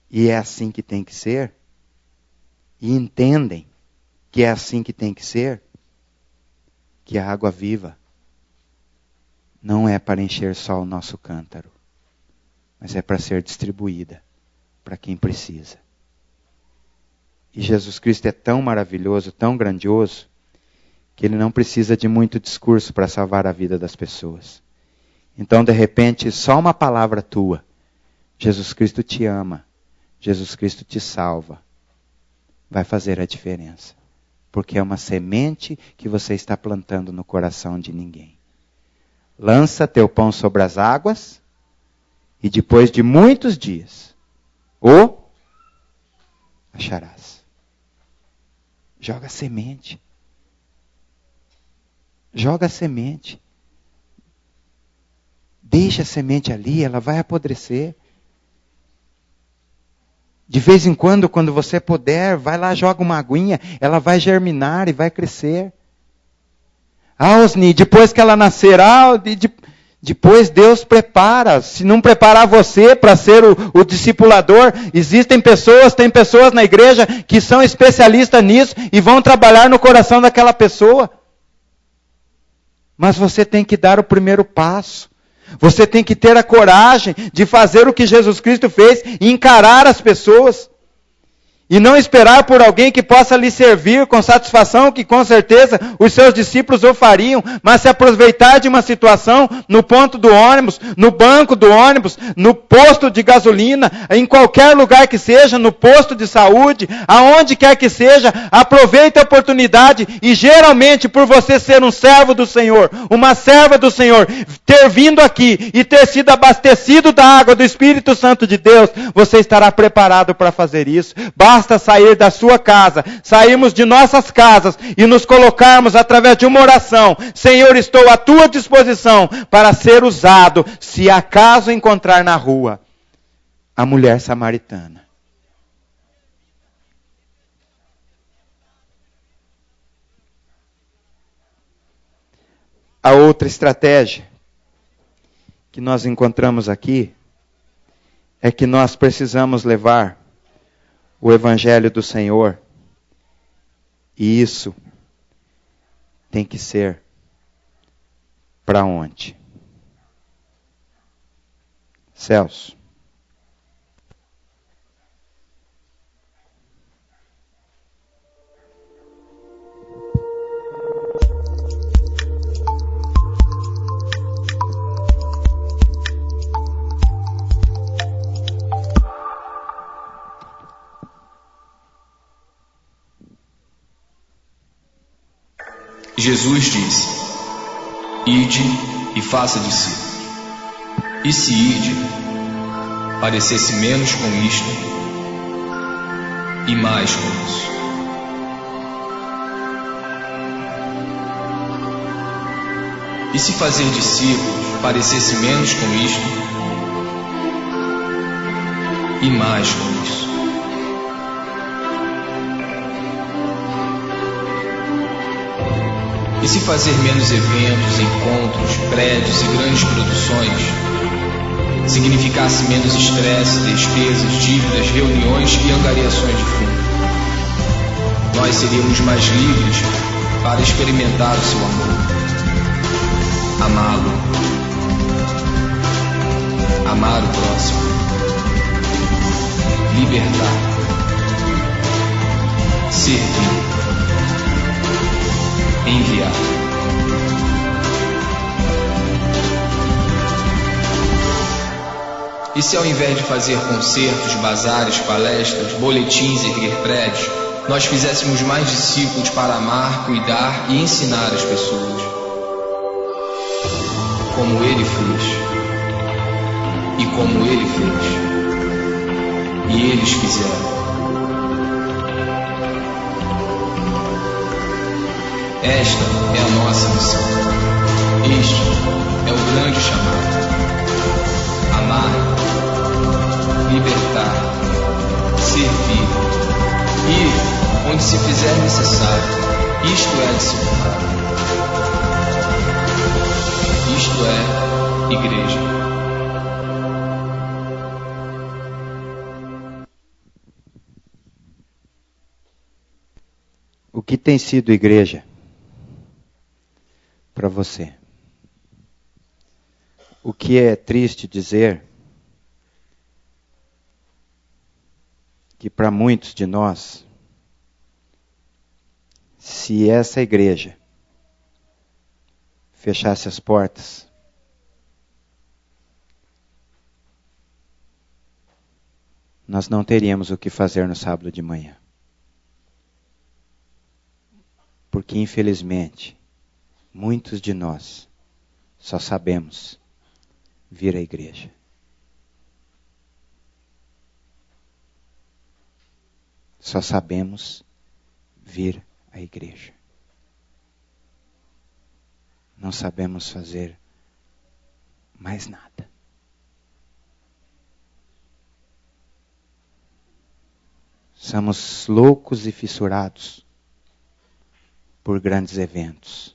e é assim que tem que ser, e entendem que é assim que tem que ser, que a água viva não é para encher só o nosso cântaro, mas é para ser distribuída para quem precisa. E Jesus Cristo é tão maravilhoso, tão grandioso, que Ele não precisa de muito discurso para salvar a vida das pessoas. Então, de repente, só uma palavra tua, Jesus Cristo te ama, Jesus Cristo te salva, vai fazer a diferença. Porque é uma semente que você está plantando no coração de ninguém. Lança teu pão sobre as águas, e depois de muitos dias, o acharás. Joga a semente. Joga a semente. Deixa a semente ali, ela vai apodrecer. De vez em quando você puder, vai lá, joga uma aguinha, ela vai germinar e vai crescer. Osni, depois que ela nascer, depois Deus prepara. Se não preparar você para ser o discipulador, tem pessoas na igreja que são especialistas nisso e vão trabalhar no coração daquela pessoa. Mas você tem que dar o primeiro passo. Você tem que ter a coragem de fazer o que Jesus Cristo fez e encarar as pessoas. E não esperar por alguém que possa lhe servir com satisfação, que com certeza os seus discípulos o fariam, mas se aproveitar de uma situação no ponto do ônibus, no banco do ônibus, no posto de gasolina, em qualquer lugar que seja, no posto de saúde, aonde quer que seja, aproveite a oportunidade e geralmente por você ser um servo do Senhor, uma serva do Senhor, ter vindo aqui e ter sido abastecido da água do Espírito Santo de Deus, você estará preparado para fazer isso. Basta sair da sua casa, sairmos de nossas casas e nos colocarmos através de uma oração. Senhor, estou à tua disposição para ser usado, se acaso encontrar na rua a mulher samaritana. A outra estratégia que nós encontramos aqui é que nós precisamos levar o Evangelho do Senhor. E isso tem que ser para onde? Celso. Jesus disse: Ide e faça discípulos. E se ide, parecesse menos com isto e mais com isso. E se fazer discípulos parecesse menos com isto e mais com isso. E se fazer menos eventos, encontros, prédios e grandes produções significasse menos estresse, despesas, dívidas, reuniões e angariações de fundo, nós seríamos mais livres para experimentar o seu amor, amá-lo, amar o próximo, libertar, servir, enviar. E se ao invés de fazer concertos, bazares, palestras, boletins e erguer prédios, nós fizéssemos mais discípulos para amar, cuidar e ensinar as pessoas, como Ele fez, e como Ele fez, e eles fizeram. Esta é a nossa missão. Este é o grande chamado. Amar, libertar, servir, ir onde se fizer necessário. Isto é discipular. Isto é igreja. O que tem sido igreja para você? O que é triste dizer que para muitos de nós, se essa igreja fechasse as portas, nós não teríamos o que fazer no sábado de manhã. Porque, infelizmente, muitos de nós só sabemos vir à igreja. Só sabemos vir à igreja. Não sabemos fazer mais nada. Somos loucos e fissurados por grandes eventos,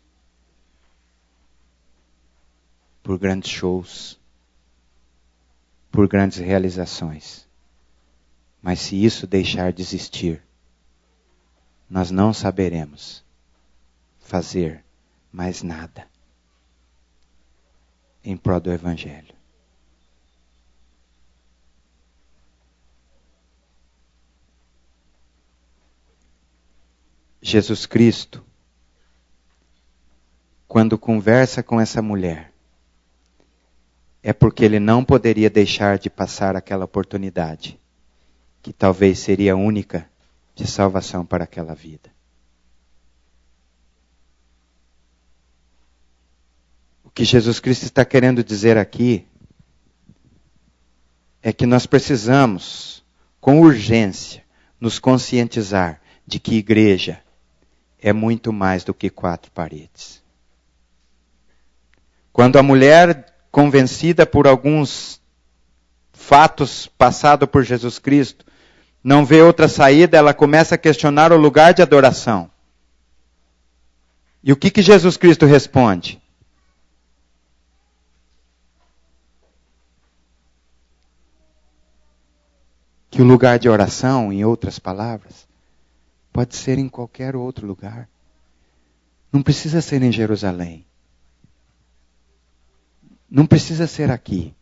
por grandes shows, por grandes realizações. Mas se isso deixar de existir, nós não saberemos fazer mais nada em prol do Evangelho. Jesus Cristo, quando conversa com essa mulher, é porque ele não poderia deixar de passar aquela oportunidade, que talvez seria a única de salvação para aquela vida. O que Jesus Cristo está querendo dizer aqui é que nós precisamos, com urgência, nos conscientizar de que igreja é muito mais do que 4 paredes. Quando a mulher, convencida por alguns fatos passados por Jesus Cristo, não vê outra saída, ela começa a questionar o lugar de adoração. E o que Jesus Cristo responde? Que o lugar de oração, em outras palavras, pode ser em qualquer outro lugar. Não precisa ser em Jerusalém. Não precisa ser aqui.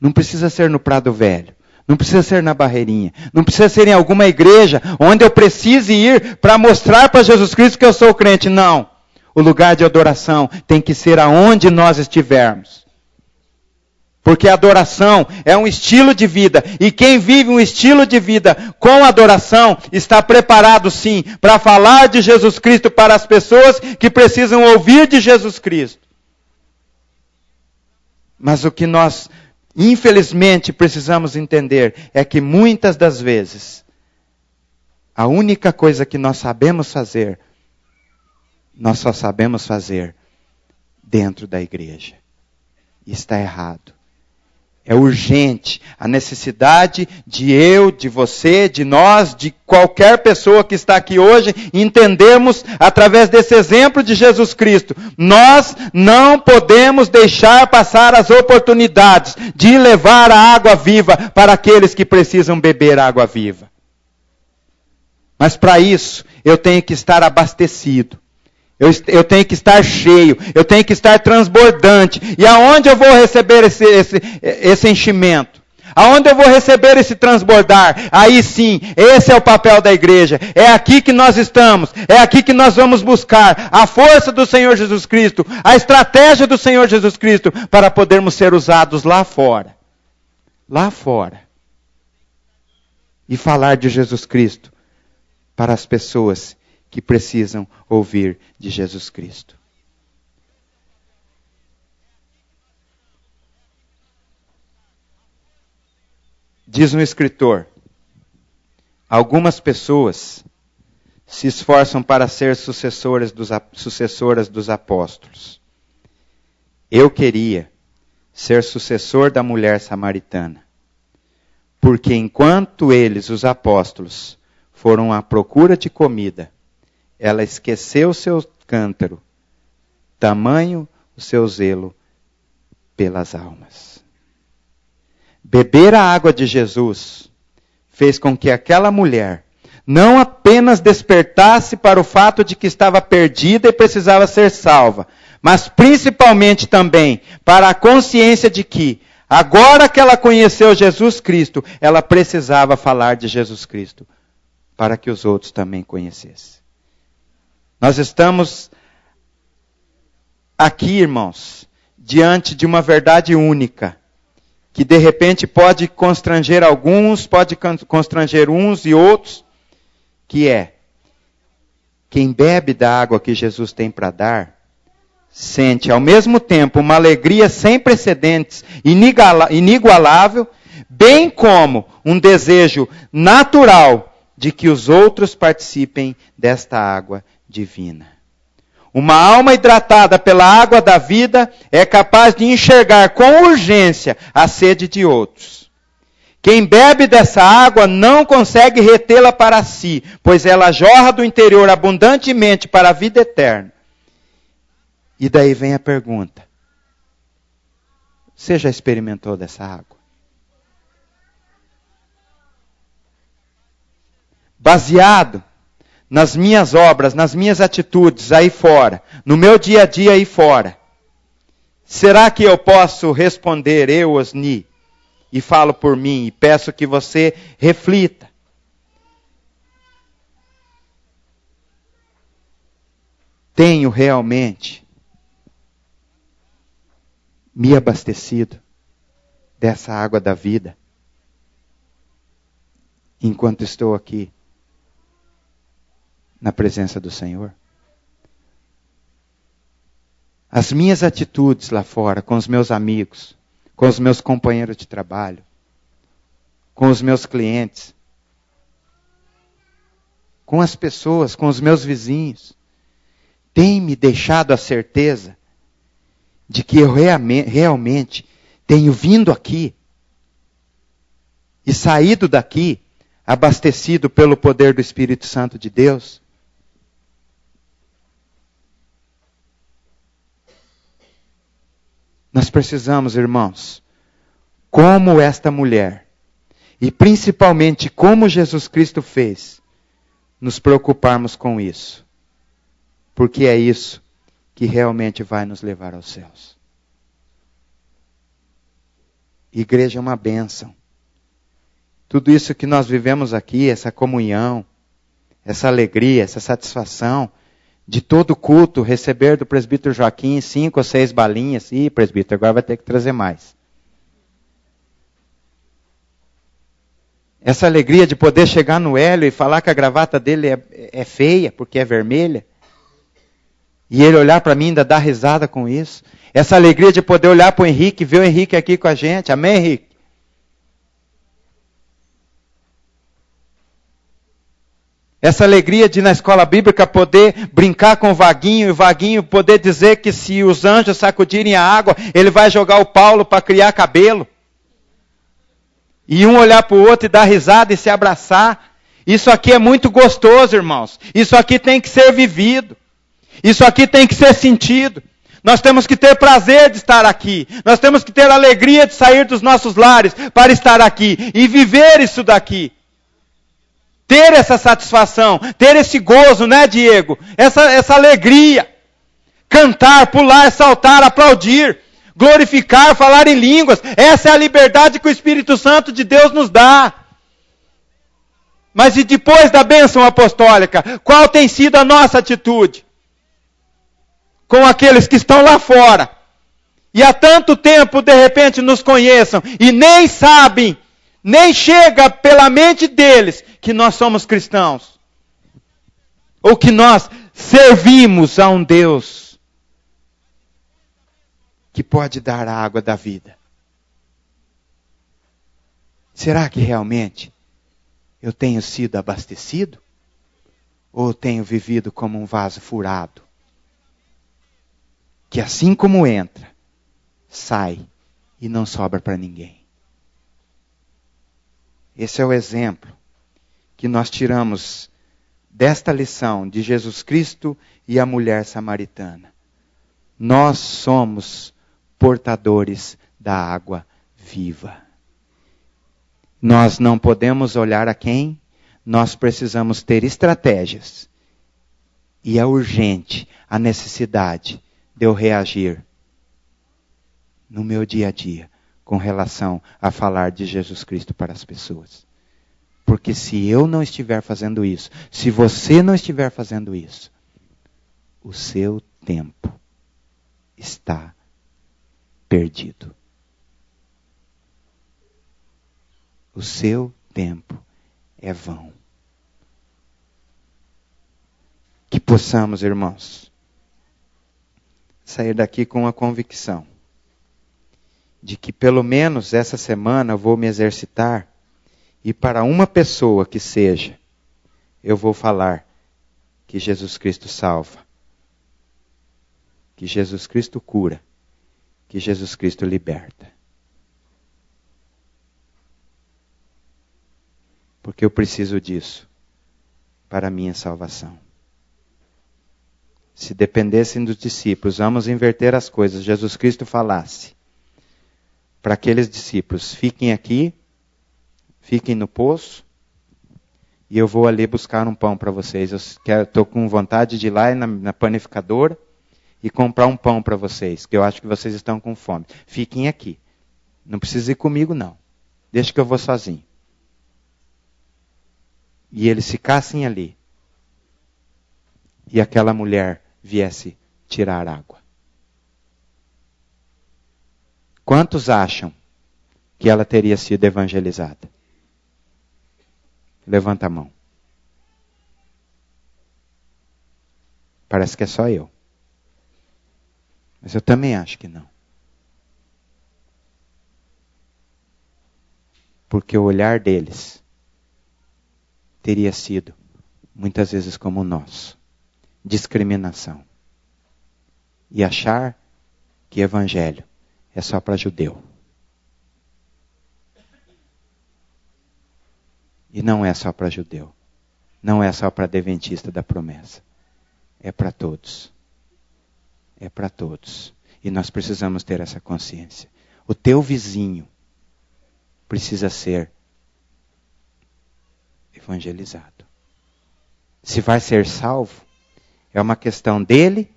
Não precisa ser no Prado Velho. Não precisa ser na Barreirinha. Não precisa ser em alguma igreja onde eu precise ir para mostrar para Jesus Cristo que eu sou crente. Não. O lugar de adoração tem que ser aonde nós estivermos. Porque a adoração é um estilo de vida. E quem vive um estilo de vida com adoração está preparado sim para falar de Jesus Cristo para as pessoas que precisam ouvir de Jesus Cristo. Mas o que nós, infelizmente, precisamos entender é que muitas das vezes, a única coisa que nós sabemos fazer, nós só sabemos fazer dentro da igreja. E está errado. É urgente a necessidade de eu, de você, de nós, de qualquer pessoa que está aqui hoje, entendermos através desse exemplo de Jesus Cristo. Nós não podemos deixar passar as oportunidades de levar a água viva para aqueles que precisam beber água viva. Mas para isso, eu tenho que estar abastecido. Eu tenho que estar cheio, eu tenho que estar transbordante. E aonde eu vou receber esse enchimento? Aonde eu vou receber esse transbordar? Aí sim, esse é o papel da igreja. É aqui que nós estamos, é aqui que nós vamos buscar a força do Senhor Jesus Cristo, a estratégia do Senhor Jesus Cristo, para podermos ser usados lá fora. Lá fora. E falar de Jesus Cristo para as pessoas que precisam ouvir de Jesus Cristo. Diz um escritor, algumas pessoas se esforçam para ser sucessoras dos apóstolos. Eu queria ser sucessor da mulher samaritana, porque enquanto eles, os apóstolos, foram à procura de comida, ela esqueceu seu cântaro, tamanho o seu zelo pelas almas. Beber a água de Jesus fez com que aquela mulher não apenas despertasse para o fato de que estava perdida e precisava ser salva, mas principalmente também para a consciência de que, agora que ela conheceu Jesus Cristo, ela precisava falar de Jesus Cristo, para que os outros também conhecessem. Nós estamos aqui, irmãos, diante de uma verdade única, que de repente pode constranger alguns, pode constranger uns e outros, que é, quem bebe da água que Jesus tem para dar, sente ao mesmo tempo uma alegria sem precedentes, inigualável, bem como um desejo natural de que os outros participem desta água divina. Uma alma hidratada pela água da vida é capaz de enxergar com urgência a sede de outros. Quem bebe dessa água não consegue retê-la para si, pois ela jorra do interior abundantemente para a vida eterna. E daí vem a pergunta: você já experimentou dessa água? Baseado nas minhas obras, nas minhas atitudes aí fora, no meu dia a dia aí fora, será que eu posso responder, eu, Osni, e falo por mim, e peço que você reflita? Tenho realmente me abastecido dessa água da vida enquanto estou aqui na presença do Senhor? As minhas atitudes lá fora, com os meus amigos, com os meus companheiros de trabalho, com os meus clientes, com as pessoas, com os meus vizinhos, tem me deixado a certeza de que eu realmente tenho vindo aqui e saído daqui abastecido pelo poder do Espírito Santo de Deus? Nós precisamos, irmãos, como esta mulher, e principalmente como Jesus Cristo fez, nos preocuparmos com isso. Porque é isso que realmente vai nos levar aos céus. Igreja é uma bênção. Tudo isso que nós vivemos aqui, essa comunhão, essa alegria, essa satisfação, de todo culto, receber do presbítero Joaquim 5 ou 6 balinhas. Ih, presbítero, agora vai ter que trazer mais. Essa alegria de poder chegar no Hélio e falar que a gravata dele é feia, porque é vermelha. E ele olhar para mim e ainda dar risada com isso. Essa alegria de poder olhar para o Henrique e ver o Henrique aqui com a gente. Amém, Henrique? Essa alegria de na escola bíblica poder brincar com o Vaguinho, e o Vaguinho poder dizer que se os anjos sacudirem a água, ele vai jogar o Paulo para criar cabelo. E um olhar para o outro e dar risada e se abraçar. Isso aqui é muito gostoso, irmãos. Isso aqui tem que ser vivido. Isso aqui tem que ser sentido. Nós temos que ter prazer de estar aqui. Nós temos que ter alegria de sair dos nossos lares para estar aqui e viver isso daqui. Ter essa satisfação, ter esse gozo, né, Diego? Essa alegria. Cantar, pular, saltar, aplaudir, glorificar, falar em línguas. Essa é a liberdade que o Espírito Santo de Deus nos dá. Mas e depois da bênção apostólica, qual tem sido a nossa atitude com aqueles que estão lá fora? E há tanto tempo, de repente, nos conheçam e nem sabem, nem chega pela mente deles que nós somos cristãos. Ou que nós servimos a um Deus que pode dar a água da vida. Será que realmente eu tenho sido abastecido? Ou tenho vivido como um vaso furado? Que assim como entra, sai e não sobra para ninguém. Esse é o exemplo que nós tiramos desta lição de Jesus Cristo e a mulher samaritana. Nós somos portadores da água viva. Nós não podemos olhar a quem? nós precisamos ter estratégias. E é urgente a necessidade de eu reagir no meu dia a dia com relação a falar de Jesus Cristo para as pessoas. Porque se eu não estiver fazendo isso, se você não estiver fazendo isso, o seu tempo está perdido. O seu tempo é vão. Que possamos, irmãos, sair daqui com a convicção de que pelo menos essa semana eu vou me exercitar e para uma pessoa que seja, eu vou falar que Jesus Cristo salva, que Jesus Cristo cura, que Jesus Cristo liberta. Porque eu preciso disso para a minha salvação. Se dependessem dos discípulos, vamos inverter as coisas. Jesus Cristo falasse para aqueles discípulos: fiquem aqui, fiquem no poço, e eu vou ali buscar um pão para vocês. Eu estou com vontade de ir lá na panificadora e comprar um pão para vocês, que eu acho que vocês estão com fome. Fiquem aqui. Não precisa ir comigo, não. Deixa que eu vou sozinho. E eles ficassem ali. E aquela mulher viesse tirar água. Quantos acham que ela teria sido evangelizada? Levanta a mão. Parece que é só eu. Mas eu também acho que não. Porque o olhar deles teria sido, muitas vezes como o nosso, discriminação. E achar que evangelho é só para judeu. E não é só para judeu. Não é só para adventista da promessa. É para todos. É para todos. E nós precisamos ter essa consciência. O teu vizinho precisa ser evangelizado. Se vai ser salvo, é uma questão dele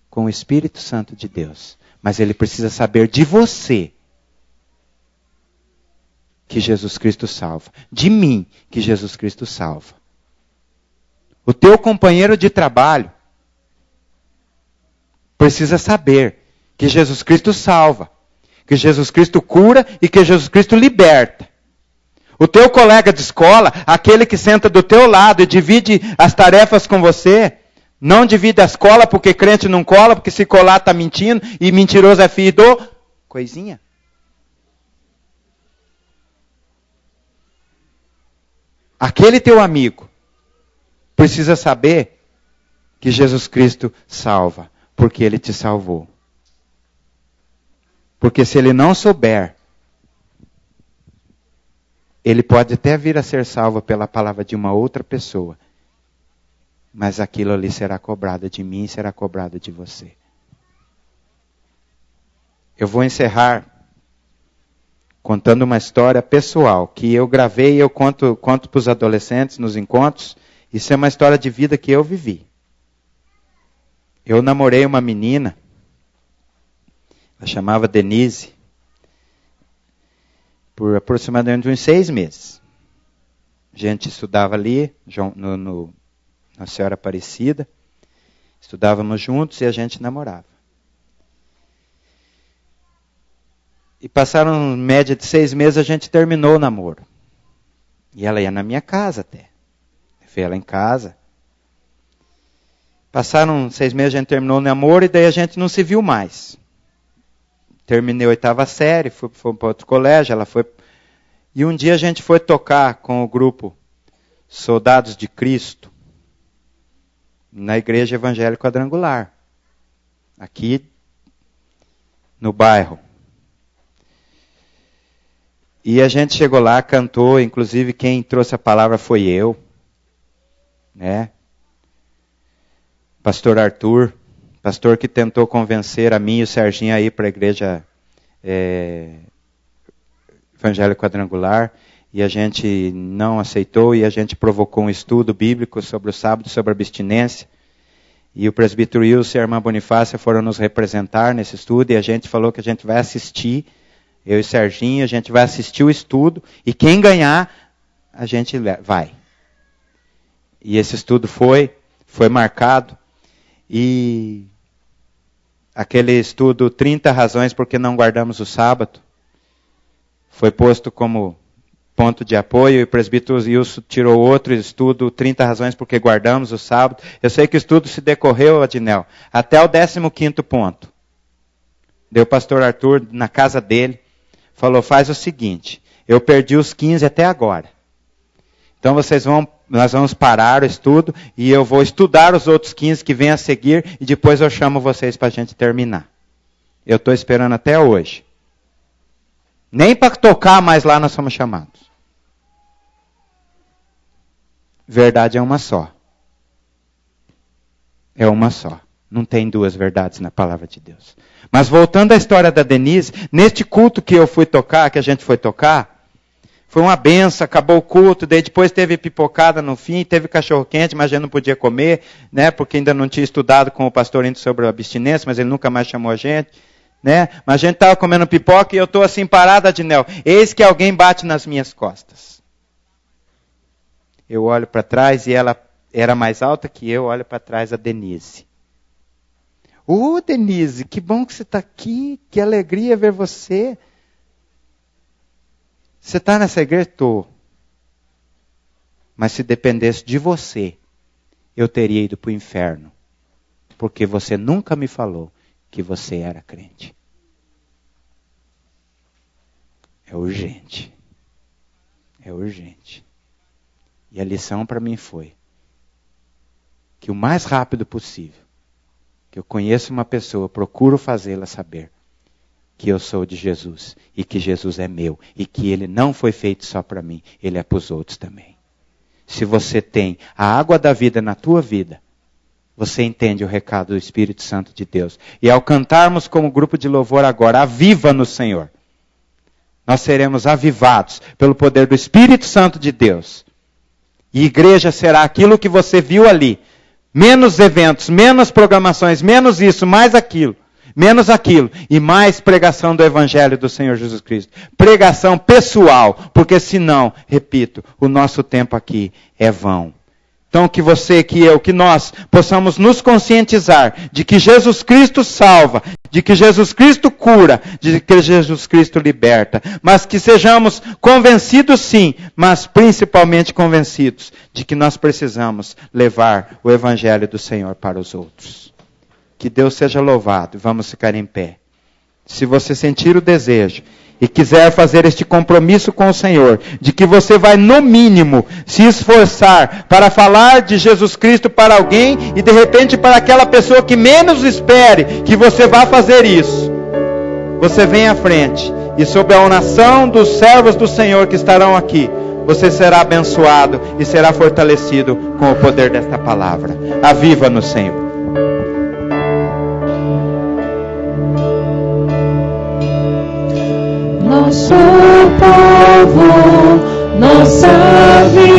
com o Espírito Santo de Deus. Mas ele precisa saber de você que Jesus Cristo salva. De mim que Jesus Cristo salva. O teu companheiro de trabalho precisa saber que Jesus Cristo salva, que Jesus Cristo cura e que Jesus Cristo liberta. O teu colega de escola, aquele que senta do teu lado e divide as tarefas com você, não divide a escola porque crente não cola, porque se colar está mentindo e mentiroso é filho do coisinha. Aquele teu amigo precisa saber que Jesus Cristo salva, porque ele te salvou. Porque se ele não souber, ele pode até vir a ser salvo pela palavra de uma outra pessoa, mas aquilo ali será cobrado de mim e será cobrado de você. Eu vou encerrar contando uma história pessoal, que eu gravei e eu conto para os adolescentes nos encontros. Isso é uma história de vida que eu vivi. Eu namorei uma menina, ela chamava Denise, por aproximadamente uns 6 meses. A gente estudava ali, na Senhora Aparecida, estudávamos juntos e a gente namorava. E passaram média de 6 meses, a gente terminou o namoro. E ela ia na minha casa até. Eu fui ela em casa. Passaram 6 meses, a gente terminou o namoro e daí a gente não se viu mais. Terminei a 8ª série, fui para outro colégio, ela foi. E um dia a gente foi tocar com o grupo Soldados de Cristo na Igreja Evangélica Quadrangular, aqui no bairro. E a gente chegou lá, cantou, inclusive quem trouxe a palavra foi eu, né? Pastor Arthur, pastor que tentou convencer a mim e o Serginho a ir para a Igreja Evangélica Quadrangular. e a gente não aceitou, e a gente provocou um estudo bíblico sobre o sábado, sobre a abstinência. E o presbítero Wilson e a irmã Bonifácia foram nos representar nesse estudo, e a gente falou que a gente vai assistir, eu e Serginho, a gente vai assistir o estudo, e quem ganhar, a gente vai. E esse estudo foi marcado, e aquele estudo 30 razões porque não guardamos o sábado, foi posto como ponto de apoio, e o presbítero Wilson tirou outro estudo, 30 razões porque guardamos o sábado. Eu sei que o estudo se decorreu, Adinel, até o 15º ponto. Deu o pastor Arthur na casa dele, falou, faz o seguinte, eu perdi os 15 até agora. Então nós vamos parar o estudo, e eu vou estudar os outros 15 que vêm a seguir, e depois eu chamo vocês para a gente terminar. Eu estou esperando até hoje. Nem para tocar mais lá nós somos chamados. Verdade é uma só. É uma só. Não tem duas verdades na palavra de Deus. Mas voltando à história da Denise, neste culto que eu fui tocar, que a gente foi tocar, foi uma benção, acabou o culto, daí depois teve pipocada no fim, teve cachorro quente, mas a gente não podia comer, né, porque ainda não tinha estudado com o pastor indo sobre a abstinência, mas ele nunca mais chamou a gente. Né? Mas a gente estava comendo pipoca e eu estou assim parada, Adinel. Eis que alguém bate nas minhas costas. Eu olho para trás e ela era mais alta que eu, olho para trás a Denise. Denise, que bom que você está aqui, que alegria ver você. Você está nessa igreja? Estou. Mas se dependesse de você, eu teria ido para o inferno. Porque você nunca me falou que você era crente. É urgente. É urgente. E a lição para mim foi que o mais rápido possível, que eu conheço uma pessoa, procuro fazê-la saber que eu sou de Jesus e que Jesus é meu e que ele não foi feito só para mim, ele é para os outros também. Se você tem a água da vida na tua vida, você entende o recado do Espírito Santo de Deus. E ao cantarmos como grupo de louvor agora, aviva no Senhor, nós seremos avivados pelo poder do Espírito Santo de Deus. E igreja será aquilo que você viu ali. Menos eventos, menos programações, menos isso, mais aquilo. Menos aquilo. E mais pregação do Evangelho do Senhor Jesus Cristo. Pregação pessoal. Porque senão, repito, o nosso tempo aqui é vão. Então que você, que eu, que nós possamos nos conscientizar de que Jesus Cristo salva, de que Jesus Cristo cura, de que Jesus Cristo liberta. Mas que sejamos convencidos sim, mas principalmente convencidos de que nós precisamos levar o Evangelho do Senhor para os outros. Que Deus seja louvado. Vamos ficar em pé. Se você sentir o desejo e quiser fazer este compromisso com o Senhor, de que você vai, no mínimo, se esforçar para falar de Jesus Cristo para alguém, e de repente para aquela pessoa que menos espere que você vá fazer isso, você vem à frente, e sob a oração dos servos do Senhor que estarão aqui, você será abençoado e será fortalecido com o poder desta palavra. Aviva no Senhor. Nosso povo, nossa vida.